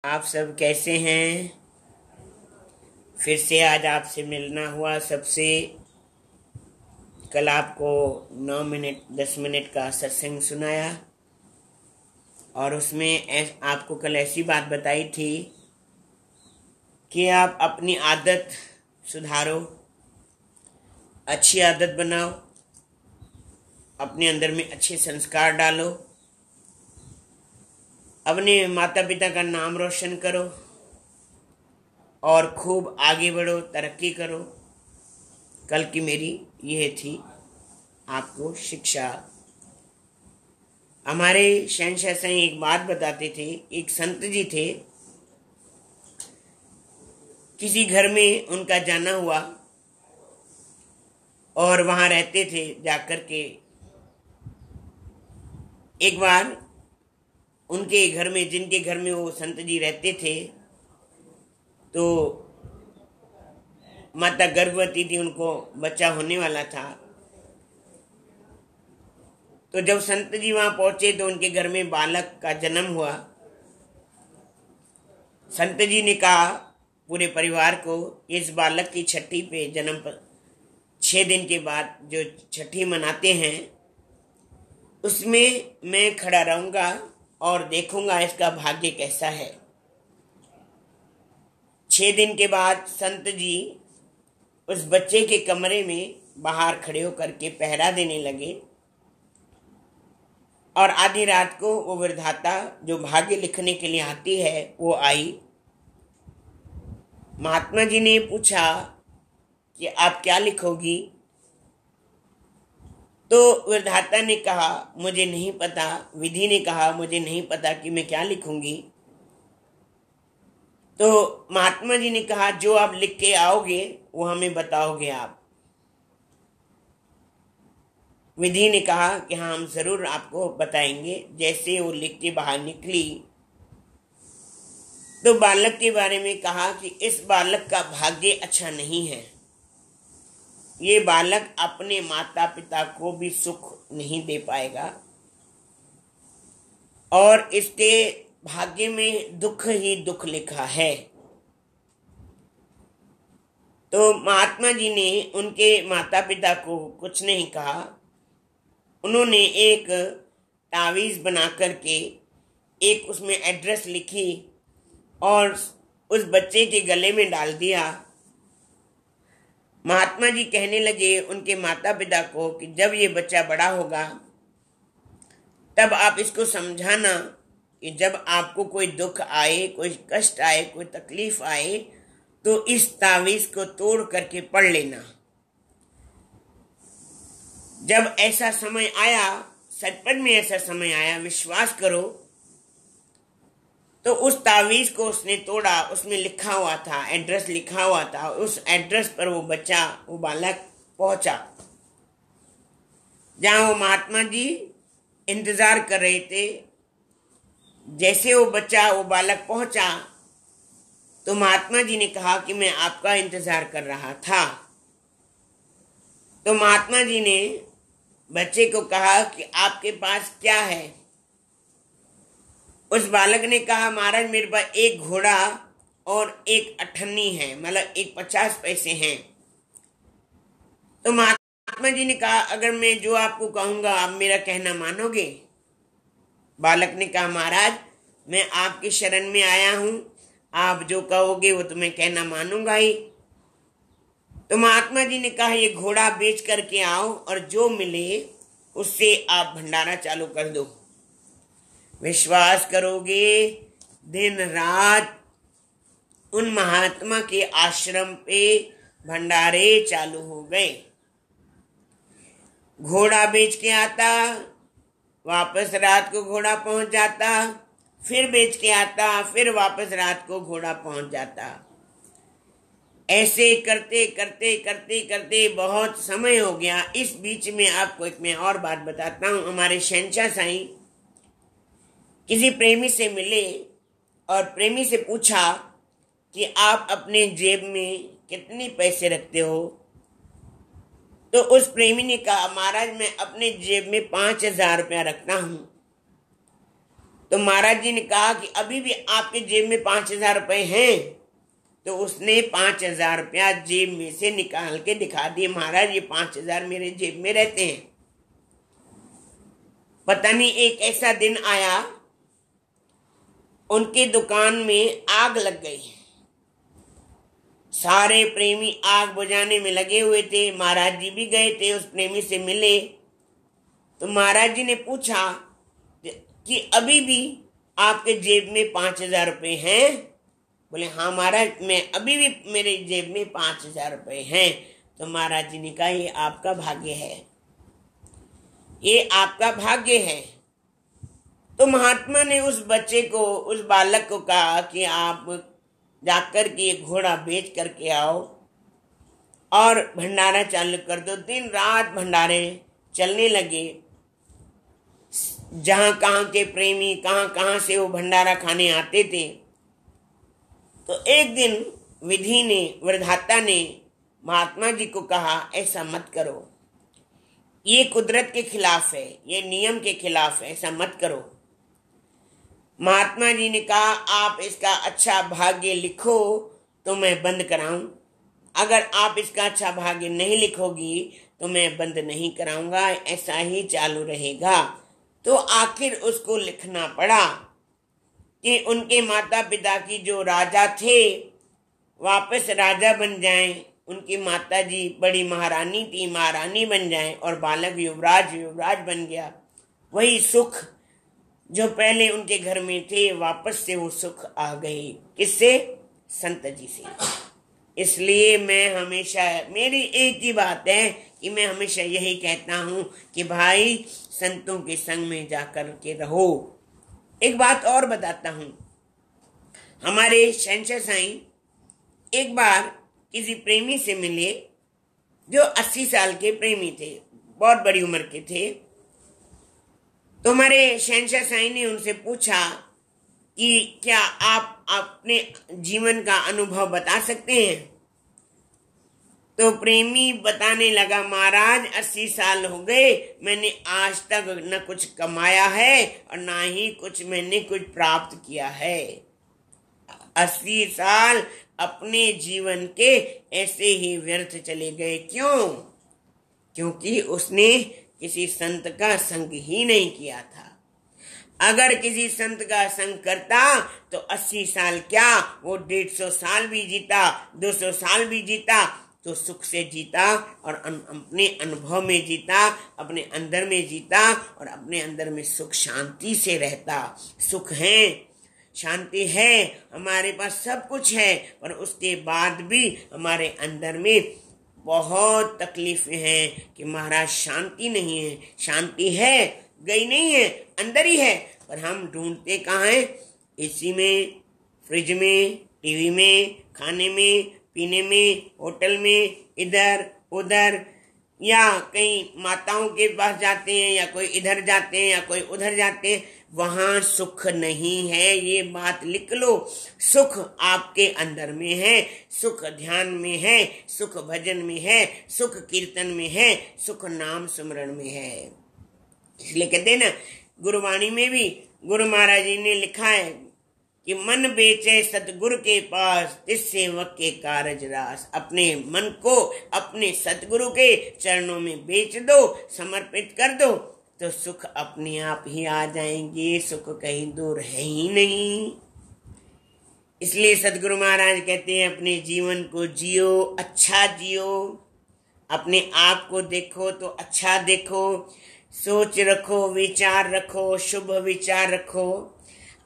आप सब कैसे हैं। फिर से आज आपसे मिलना हुआ सबसे। कल आपको 9 मिनट 10 मिनट का सत्संग सुनाया और उसमें आपको कल ऐसी बात बताई थी कि आप अपनी आदत सुधारो, अच्छी आदत बनाओ, अपने अंदर में अच्छे संस्कार डालो, अपने माता पिता का नाम रोशन करो और खूब आगे बढ़ो, तरक्की करो। कल की मेरी यह थी आपको शिक्षा। हमारे शहंशाह साईं एक बात बताते थे। एक संत जी थे, किसी घर में उनका जाना हुआ और वहां रहते थे जाकर के। एक बार उनके घर में, जिनके घर में वो संत जी रहते थे, तो माता गर्भवती थी, उनको बच्चा होने वाला था। तो जब संत जी वहां पहुंचे तो उनके घर में बालक का जन्म हुआ। संत जी ने कहा पूरे परिवार को, इस बालक की छठी पे जन्म पर 6 दिन के बाद जो छठी मनाते हैं उसमें मैं खड़ा रहूंगा और देखूंगा इसका भाग्य कैसा है। 6 दिन के बाद संत जी उस बच्चे के कमरे में बाहर खड़े होकर के पहरा देने लगे और आधी रात को वो विधाता जो भाग्य लिखने के लिए आती है वो आई। महात्मा जी ने पूछा कि आप क्या लिखोगी? तो विधाता ने कहा मुझे नहीं पता। विधि ने कहा मुझे नहीं पता कि मैं क्या लिखूंगी। तो महात्मा जी ने कहा जो आप लिख के आओगे वो हमें बताओगे आप। विधि ने कहा कि हाँ, हम जरूर आपको बताएंगे। जैसे वो लिख के बाहर निकली तो बालक के बारे में कहा कि इस बालक का भाग्य अच्छा नहीं है। ये बालक अपने माता पिता को भी सुख नहीं दे पाएगा और इसके भाग्य में दुख ही दुख लिखा है। तो महात्मा जी ने उनके माता पिता को कुछ नहीं कहा। उन्होंने एक तावीज बना करके एक उसमें एड्रेस लिखी और उस बच्चे के गले में डाल दिया। महात्मा जी कहने लगे उनके माता पिता को कि जब ये बच्चा बड़ा होगा तब आप इसको समझाना कि जब आपको कोई दुख आए, कोई कष्ट आए, कोई तकलीफ आए तो इस तावीज को तोड़ करके पढ़ लेना। जब ऐसा समय आया, सचपच में ऐसा समय आया, विश्वास करो, तो उस तावीज को उसने तोड़ा। उसमें लिखा हुआ था, एड्रेस लिखा हुआ था। उस एड्रेस पर वो बच्चा, वो बालक पहुंचा जहां वो महात्मा जी इंतजार कर रहे थे। जैसे वो बच्चा, वो बालक पहुंचा तो महात्मा जी ने कहा कि मैं आपका इंतजार कर रहा था। तो महात्मा जी ने बच्चे को कहा कि आपके पास क्या है? उस बालक ने कहा महाराज मेरे पास एक घोड़ा और एक अठन्नी है, मतलब एक 50 पैसे हैं। तो महात्मा जी ने कहा अगर मैं जो आपको कहूंगा आप मेरा कहना मानोगे? बालक ने कहा महाराज मैं आपकी शरण में आया हूं, आप जो कहोगे वो तो मैं कहना मानूंगा ही। तो महात्मा जी ने कहा ये घोड़ा बेच करके आओ और जो मिले उससे आप भंडारा चालू कर दो। विश्वास करोगे दिन रात उन महात्मा के आश्रम पे भंडारे चालू हो गए। घोड़ा बेच के आता, वापस रात को घोड़ा पहुंच जाता, फिर बेच के आता, फिर वापस रात को घोड़ा पहुंच जाता। ऐसे करते करते करते करते बहुत समय हो गया। इस बीच में आपको एक मैं और बात बताता हूं। हमारे शहंशाह साईं किसी प्रेमी से मिले और प्रेमी से पूछा कि आप अपने जेब में कितने पैसे रखते हो? तो उस प्रेमी ने कहा महाराज मैं अपने जेब में 5,000 रुपया रखता हूं। तो महाराज जी ने कहा कि अभी भी आपके जेब में 5,000 रुपए हैं। तो उसने 5,000 रुपया जेब में से निकाल के दिखा दिए, महाराज ये 5,000 मेरे जेब में रहते हैं। पता नहीं एक ऐसा दिन आया, उनकी दुकान में आग लग गई। सारे प्रेमी आग बुझाने में लगे हुए थे। महाराज जी भी गए थे, उस प्रेमी से मिले। तो महाराज जी ने पूछा कि अभी भी आपके जेब में 5,000 रुपए हैं? बोले हाँ महाराज, मैं अभी भी मेरे जेब में 5,000 रुपए हैं। तो महाराज जी ने कहा ये आपका भाग्य है, ये आपका भाग्य है। तो महात्मा ने उस बच्चे को, उस बालक को कहा कि आप जाकर के ये घोड़ा बेच करके आओ और भंडारा चालू कर दो। दिन रात भंडारे चलने लगे। जहां कहां के प्रेमी कहां कहां से वो भंडारा खाने आते थे। तो एक दिन विधि ने, वरदाता ने महात्मा जी को कहा ऐसा मत करो, ये कुदरत के खिलाफ है, ये नियम के खिलाफ है, ऐसा मत करो। महात्मा जी ने कहा आप इसका अच्छा भाग्य लिखो तो मैं बंद कराऊं, अगर आप इसका अच्छा भाग्य नहीं लिखोगी तो मैं बंद नहीं कराऊंगा, ऐसा ही चालू रहेगा। तो आखिर उसको लिखना पड़ा कि उनके माता पिता की जो राजा थे वापस राजा बन जाएं, उनकी माता जी बड़ी महारानी थी, महारानी बन जाएं, और बालक युवराज बन गया। वही सुख जो पहले उनके घर में थे वापस से वो सुख आ गए। किससे? संत जी से। इसलिए मैं हमेशा, मेरी एक ही बात है कि मैं हमेशा यही कहता हूं कि भाई संतों के संग में जाकर के रहो। एक बात और बताता हूं, हमारे शहंशाह साईं एक बार किसी प्रेमी से मिले जो 80 साल के प्रेमी थे, बहुत बड़ी उम्र के थे। तो हमारे शहंशाह साईं ने उनसे पूछा कि क्या आप अपने जीवन का अनुभव बता सकते हैं? तो प्रेमी बताने लगा, महाराज 80 साल हो गए, मैंने आज तक न कुछ कमाया है और ना ही मैंने कुछ प्राप्त किया है। 80 साल अपने जीवन के ऐसे ही व्यर्थ चले गए। क्यों? क्योंकि उसने किसी संत का संग ही नहीं किया था। अगर किसी संत का संग करता तो 80 साल क्या, वो 150 साल भी जीता, 200 साल भी जीता, तो सुख से जीता और अपने अनुभव में जीता, अपने अंदर में जीता और अपने अंदर में सुख शांति से रहता। सुख है, शांति है, हमारे पास सब कुछ है, पर उसके बाद भी हमारे अंदर में बहुत तकलीफें हैं कि महाराज शांति नहीं है। शांति है, गई नहीं है, अंदर ही है, पर हम ढूंढते कहाँ हैं? एसी में, फ्रिज में, टीवी में, खाने में, पीने में, होटल में, इधर उधर, या कहीं माताओं के पास जाते हैं, या कोई इधर जाते हैं, या कोई उधर जाते हैं, वहां सुख नहीं है। ये बात लिख लो। सुख आपके अंदर में है, सुख ध्यान में है, सुख भजन में है, सुख कीर्तन में है, सुख नाम सुमरण में है। इसलिए कहते हैं ना, गुरुवाणी में भी गुरु महाराज जी ने लिखा है कि मन बेचे सतगुरु के पास, तिस सेवक के कारज रास। अपने मन को अपने सतगुरु के चरणों में बेच दो, समर्पित कर दो, तो सुख अपने आप ही आ जाएंगे। सुख कहीं दूर है ही नहीं। इसलिए सतगुरु महाराज कहते हैं अपने जीवन को जियो, अच्छा जियो, अपने आप को देखो तो अच्छा देखो, सोच रखो, विचार रखो, शुभ विचार रखो।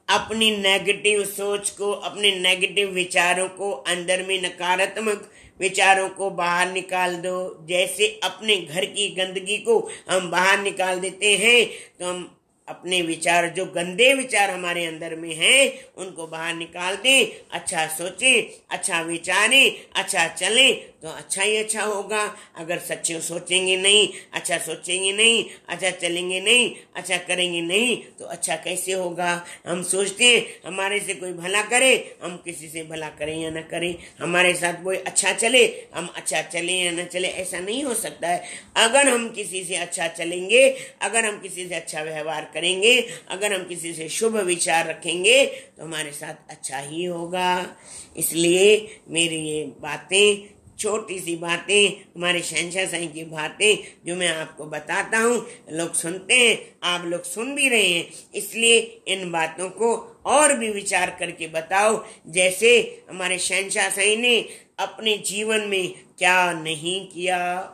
अपनी नेगेटिव सोच को, अपने नेगेटिव विचारों को, अंदर में नकारात्मक विचारों को बाहर निकाल दो। जैसे अपने घर की गंदगी को हम बाहर निकाल देते हैं, तो हम अपने विचार, जो गंदे विचार हमारे अंदर में हैं, उनको बाहर निकाल दें। अच्छा सोचें, अच्छा विचारें, अच्छा चलें, तो अच्छा ही अच्छा होगा। अगर सच्चे सोचेंगे नहीं, अच्छा सोचेंगे नहीं, अच्छा चलेंगे नहीं, अच्छा करेंगे नहीं, तो अच्छा कैसे होगा? हम सोचते हैं हमारे से कोई भला करे, हम किसी से भला करें या न करें, हमारे साथ कोई अच्छा चले, हम अच्छा चले या न चले, ऐसा नहीं हो सकता है। अगर हम किसी से अच्छा चलेंगे, अगर हम किसी से अच्छा व्यवहार करेंगे, अगर हम किसी से शुभ विचार रखेंगे तो हमारे साथ अच्छा ही होगा। इसलिए मेरी ये बातें, छोटी सी बातें, हमारे शहंशाह साईं की बातें जो मैं आपको बताता हूँ, लोग सुनते हैं, आप लोग सुन भी रहे हैं, इसलिए इन बातों को और भी विचार करके बताओ। जैसे हमारे शहंशाह साईं ने अपने जीवन में क्या नहीं किया।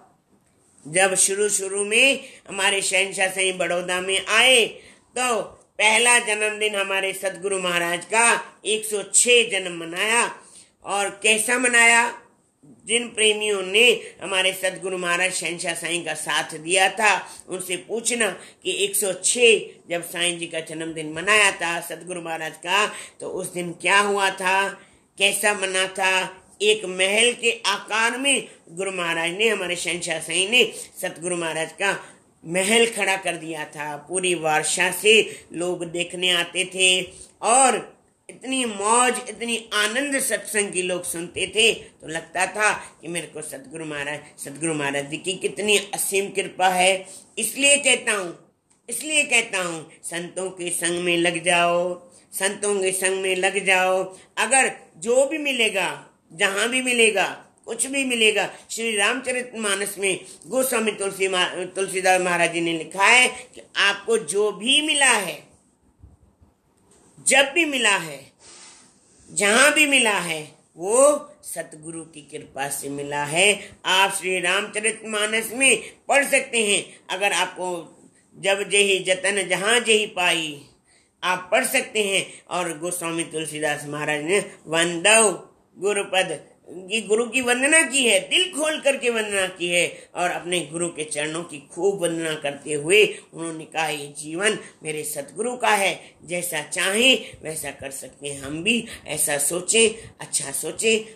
जब शुरू में हमारे शहंशाह साईं बड़ौदा में आए तो पहला जन्मदिन हमारे सदगुरु महाराज का 106 जन्म मनाया। और कैसा मनाया? जिन प्रेमियों ने हमारे सदगुरु महाराज शहंशाह साईं का साथ दिया था, उनसे पूछना कि 106 जब साईं जी का जन्मदिन मनाया था सदगुरु महाराज का, तो उस दिन क्या हुआ था, कैसा मना था। एक महल के आकार में गुरु महाराज ने, हमारे शहंशाह साईं ने सतगुरु महाराज का महल खड़ा कर दिया था। पूरी वारसा से लोग देखने आते थे और इतनी मौज, इतनी आनंद सत्संग की लोग सुनते थे, तो लगता था कि मेरे को सतगुरु महाराज जी की कितनी असीम कृपा है। इसलिए कहता हूँ संतों के संग में लग जाओ, संतों के संग में लग जाओ। अगर जो भी मिलेगा, जहां भी मिलेगा, कुछ भी मिलेगा, श्री रामचरितमानस में गोस्वामी तुलसीदास महाराज जी ने लिखा है कि आपको जो भी मिला है, जब भी मिला है, जहां भी मिला है, वो सतगुरु की कृपा से मिला है। आप श्री रामचरितमानस में पढ़ सकते हैं। अगर आपको जब जेहि जतन जहां जेहि पाई, आप पढ़ सकते हैं। और गोस्वामी तुलसीदास महाराज ने वंदौ गुरुपद, गुरु की वंदना की है, दिल खोल करके वंदना की है, और अपने गुरु के चरणों की खूब वंदना करते हुए उन्होंने कहा ये जीवन मेरे सतगुरु का है, जैसा चाहें वैसा कर सकते हैं। हम भी ऐसा सोचें,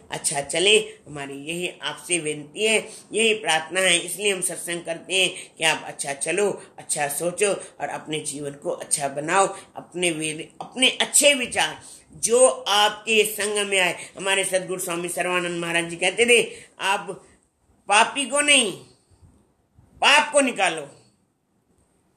अच्छा चले। हमारी यही आपसे विनती है, यही प्रार्थना है। इसलिए हम सत्संग करते हैं कि आप अच्छा चलो, अच्छा सोचो और अपने जीवन को अच्छा बनाओ। अपने अच्छे विचार जो आपके संग में आए। हमारे सदगुरु स्वामी सर्वानंद महाराज जी कहते थे, आप पापी को नहीं, पाप को निकालो,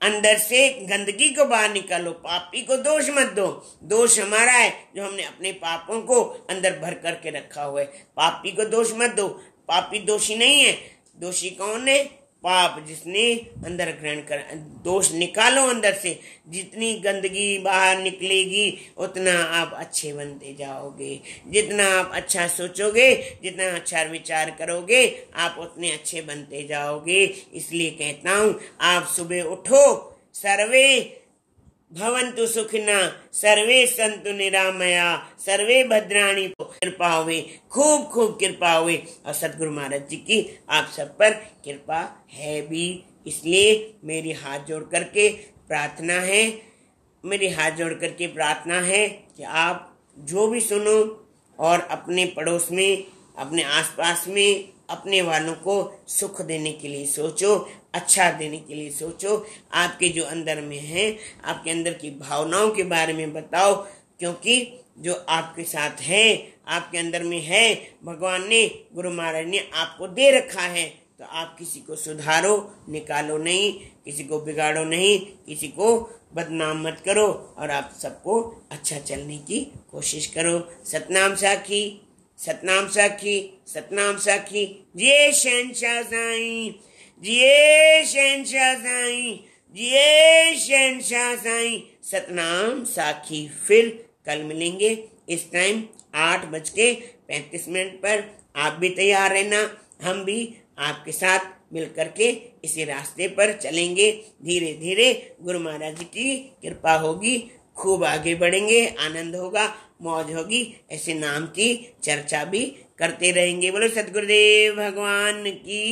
अंदर से गंदगी को बाहर निकालो, पापी को दोष मत दो। दोष हमारा है जो हमने अपने पापों को अंदर भर करके रखा हुआ है। पापी को दोष मत दो, पापी दोषी नहीं है। दोषी कौन है? पाप जिसने अंदर ग्रहण कर। दोष निकालो अंदर से, जितनी गंदगी बाहर निकलेगी उतना आप अच्छे बनते जाओगे। जितना आप अच्छा सोचोगे, जितना अच्छा विचार करोगे, आप उतने अच्छे बनते जाओगे। इसलिए कहता हूँ, आप सुबह उठो, सर्वे भवन्तु सुखिना, सर्वे सन्तु निरामया, सर्वे भद्राणि, कृपा हुए, खूब खूब कृपा हुए। और सतगुरु महाराज जी की आप सब पर कृपा है भी। इसलिए मेरी हाथ जोड़ करके प्रार्थना है कि आप जो भी सुनो और अपने पड़ोस में, अपने आसपास में, अपने वालों को सुख देने के लिए सोचो, अच्छा देने के लिए सोचो। आपके जो अंदर में है, आपके अंदर की भावनाओं के बारे में बताओ, क्योंकि जो आपके साथ है, आपके अंदर में है, भगवान ने, गुरु महाराज ने आपको दे रखा है। तो आप किसी को सुधारो, निकालो नहीं, किसी को बिगाड़ो नहीं, किसी को बदनाम मत करो, और आप सबको अच्छा चलने की कोशिश करो। सतनाम साखी, सतनाम साखी, सतनाम साखी। जिए शहंशाह साईं, जिए शहंशाह साईं, जिए शहंशाह साईं। सतनाम साखी। फिर कल मिलेंगे इस टाइम 8:35 पर। आप भी तैयार रहना, हम भी आपके साथ मिल करके इसी रास्ते पर चलेंगे। धीरे धीरे गुरु महाराज जी की कृपा होगी, खूब आगे बढ़ेंगे, आनंद होगा, मौज होगी। ऐसे नाम की चर्चा भी करते रहेंगे। बोलो सतगुरुदेव भगवान की।